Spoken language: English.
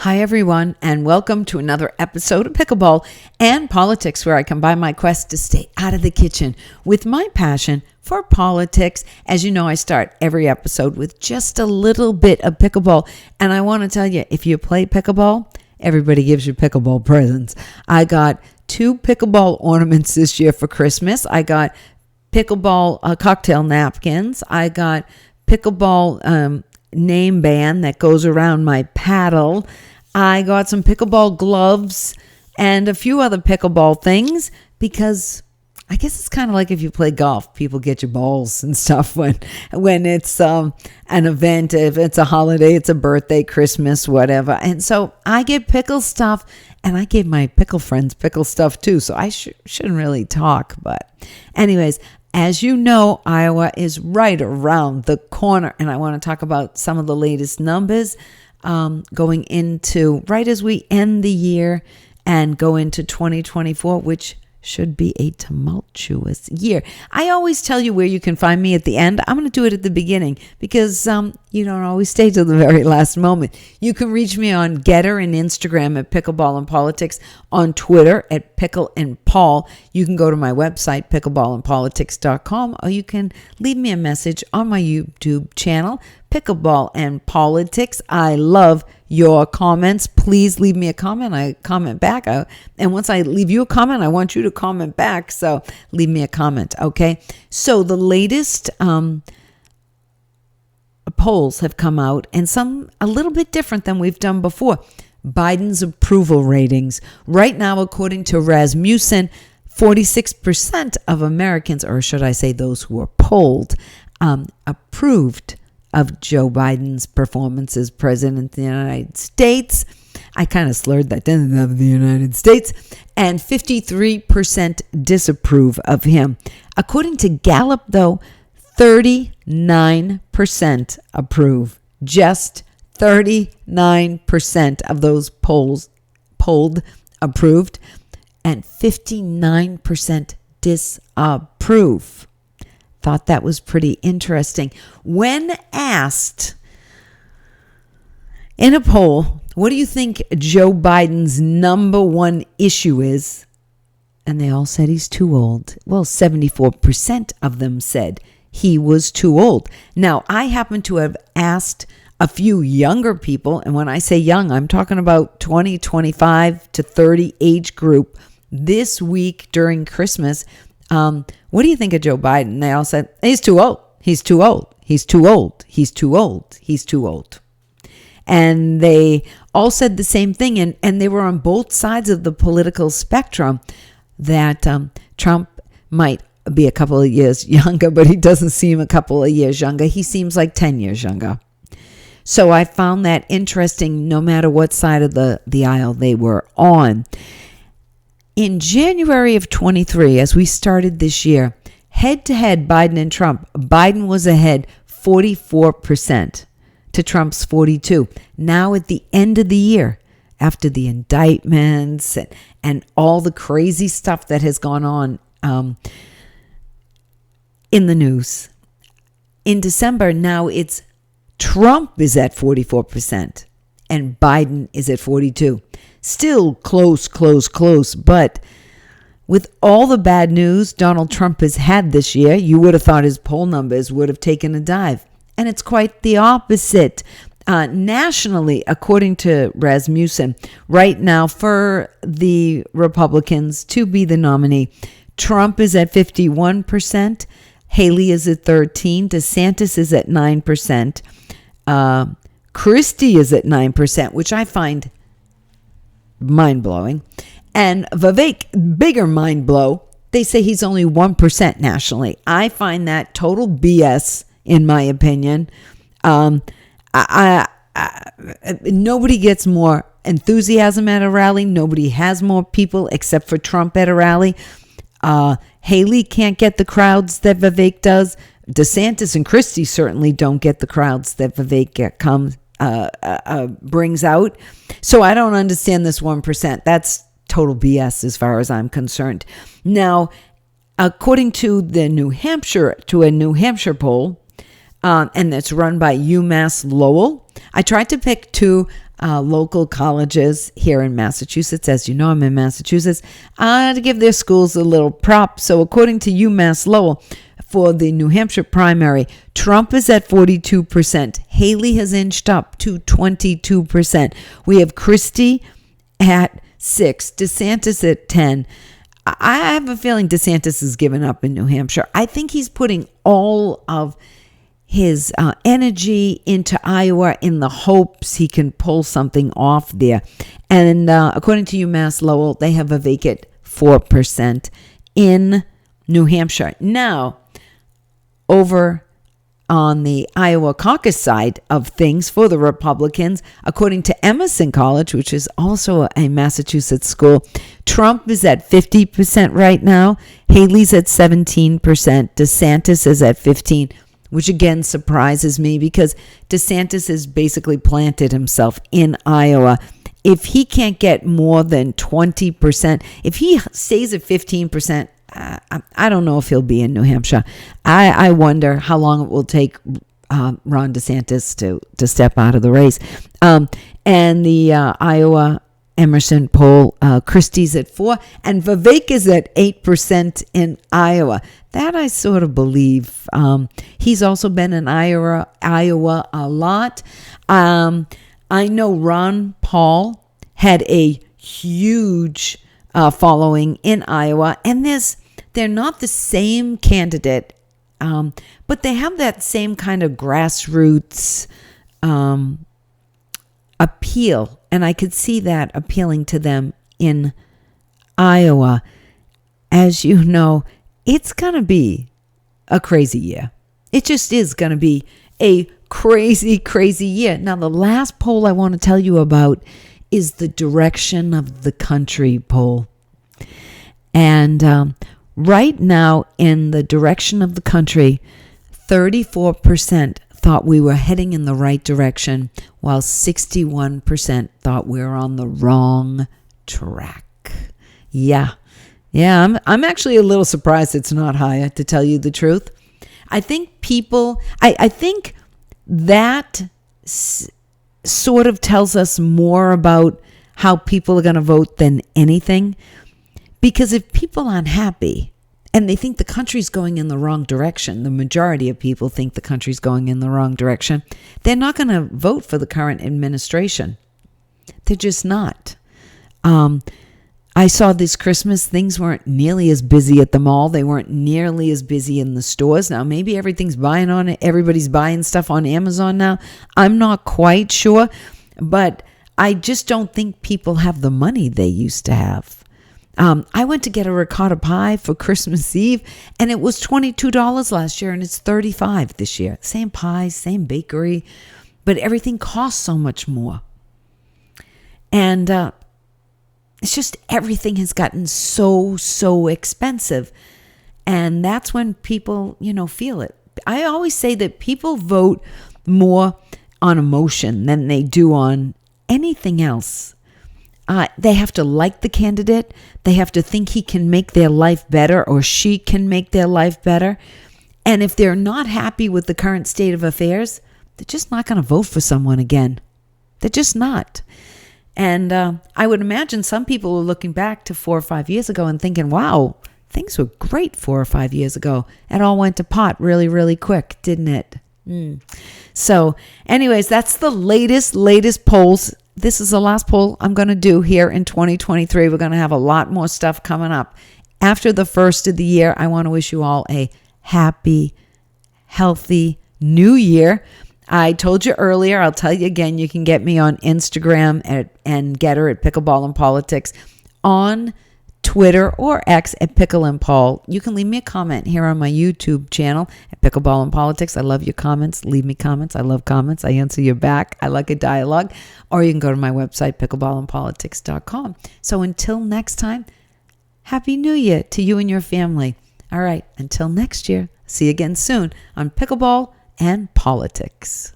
Hi, everyone, and welcome to another episode of Pickleball and Politics, where I combine my quest to stay out of the kitchen with my passion for politics. As you know, I start every episode with just a little bit of pickleball, and I want to tell you, if you play pickleball, everybody gives you pickleball presents. I got 2 pickleball ornaments this year for Christmas. I got pickleball cocktail napkins. I got pickleball name band that goes around my paddle. I got some pickleball gloves and a few other pickleball things because I guess it's kind of like if you play golf, people get you balls and stuff when it's an event, if it's a holiday, it's a birthday, Christmas, whatever. And so I get pickle stuff, and I gave my pickle friends pickle stuff too, so I shouldn't really talk. But anyways, as you know, Iowa is right around the corner, and I want to talk about some of the latest numbers going into right as we end the year and go into 2024, which should be a tumultuous year. I always tell you where you can find me at the end. I'm going to do it at the beginning because you don't always stay till the very last moment. You can reach me on Getter and Instagram at Pickleball and Politics, on Twitter at Pickle and Paul. You can go to my website, pickleballandpolitics.com, or you can leave me a message on my YouTube channel, Pickleball and Politics. I love your comments. Please leave me a comment. I comment back. And once I leave you a comment, I want you to comment back. So leave me a comment, okay? So the latest polls have come out, and some a little bit different than we've done before. Biden's approval ratings. Right now, according to Rasmussen, 46% of Americans, or should I say those who were polled, approved of Joe Biden's performance as president of the United States. I kind of slurred that, didn't I, of the United States. And 53% disapprove of him. According to Gallup, though, 39% approve. Just 39% of those polled approved, and 59% disapprove. Thought that was pretty interesting. When asked in a poll, what do you think Joe Biden's number one issue is? And they all said he's too old. Well, 74% of them said he was too old. Now, I happen to have asked a few younger people, and when I say young, I'm talking about 20, 25 to 30 age group this week during Christmas. What do you think of Joe Biden? They all said, he's too old. He's too old. He's too old. He's too old. He's too old. And they all said the same thing. And they were on both sides of the political spectrum, that Trump might be a couple of years younger, but he doesn't seem a couple of years younger. He seems like 10 years younger. So I found that interesting no matter what side of the aisle they were on. In January of 23, as we started this year, head-to-head Biden and Trump, Biden was ahead 44% to Trump's 42%. Now at the end of the year, after the indictments and all the crazy stuff that has gone on in the news, in December, now it's Trump is at 44% and Biden is at 42%. Still close, but with all the bad news Donald Trump has had this year, you would have thought his poll numbers would have taken a dive. And it's quite the opposite. Nationally, according to Rasmussen, right now for the Republicans to be the nominee, Trump is at 51%, Haley is at 13%, DeSantis is at 9%, Christie is at 9%, which I find mind-blowing. And Vivek, bigger mind blow, they say he's only 1% nationally. I find that total BS, in my opinion. Nobody gets more enthusiasm at a rally. Nobody has more people except for Trump at a rally. Haley can't get the crowds that Vivek does. DeSantis and Christie certainly don't get the crowds that Vivek brings out. So I don't understand this 1%. That's total BS as far as I'm concerned. Now, according to a New Hampshire poll, and that's run by UMass Lowell. I tried to pick 2 local colleges here in Massachusetts. As you know, I'm in Massachusetts, to give their schools a little prop. So according to UMass Lowell, for the New Hampshire primary, Trump is at 42%. Haley has inched up to 22%. We have Christie at 6%, DeSantis at 10%. I have a feeling DeSantis has given up in New Hampshire. I think he's putting all of his energy into Iowa in the hopes he can pull something off there. And according to UMass Lowell, they have a vacant 4% in New Hampshire. Now, over on the Iowa caucus side of things for the Republicans, according to Emerson College, which is also a Massachusetts school, Trump is at 50% right now. Haley's at 17%. DeSantis is at 15%, which again surprises me because DeSantis has basically planted himself in Iowa. If he can't get more than 20%, if he stays at 15%, I don't know if he'll be in New Hampshire. I wonder how long it will take Ron DeSantis to step out of the race. And the Iowa Emerson poll, Christie's at 4%, and Vivek is at 8% in Iowa. That I sort of believe. He's also been in Iowa a lot. I know Ron Paul had a huge following in Iowa, and they're not the same candidate, but they have that same kind of grassroots appeal, and I could see that appealing to them in Iowa. As you know, it's going to be a crazy year. It just is going to be a crazy, crazy year. Now, the last poll I want to tell you about is the Direction of the Country poll. And right now, in the Direction of the Country, 34% thought we were heading in the right direction, while 61% thought we were on the wrong track. Yeah, I'm actually a little surprised it's not higher, to tell you the truth. I think people, I think that sort of tells us more about how people are going to vote than anything. Because if people aren't happy and they think the country's going in the wrong direction, the majority of people think the country's going in the wrong direction, they're not going to vote for the current administration. They're just not. I saw this Christmas, things weren't nearly as busy at the mall. They weren't nearly as busy in the stores. Now, maybe everybody's buying stuff on Amazon now. I'm not quite sure, but I just don't think people have the money they used to have. I went to get a ricotta pie for Christmas Eve, and it was $22 last year, and it's $35 this year. Same pie, same bakery, but everything costs so much more. And it's just everything has gotten so expensive, and that's when people, feel it. I always say that people vote more on emotion than they do on anything else. They have to like the candidate. They have to think he can make their life better or she can make their life better. And if they're not happy with the current state of affairs, they're just not going to vote for someone again. They're just not. And I would imagine some people are looking back to 4 or 5 years ago and thinking, wow, things were great 4 or 5 years ago. It all went to pot really, really quick, didn't it? So anyways, that's the latest polls. This is the last poll I'm going to do here in 2023. We're going to have a lot more stuff coming up. After the first of the year, I want to wish you all a happy, healthy new year. I told you earlier, I'll tell you again, you can get me on Instagram and get her at Pickleball and Politics, on Twitter or X at Pickle and Paul. You can leave me a comment here on my YouTube channel at Pickleball and Politics. I love your comments. Leave me comments. I love comments. I answer you back. I like a dialogue. Or you can go to my website, pickleballandpolitics.com. So until next time, Happy New Year to you and your family. All right, until next year, see you again soon on Pickleball and Politics.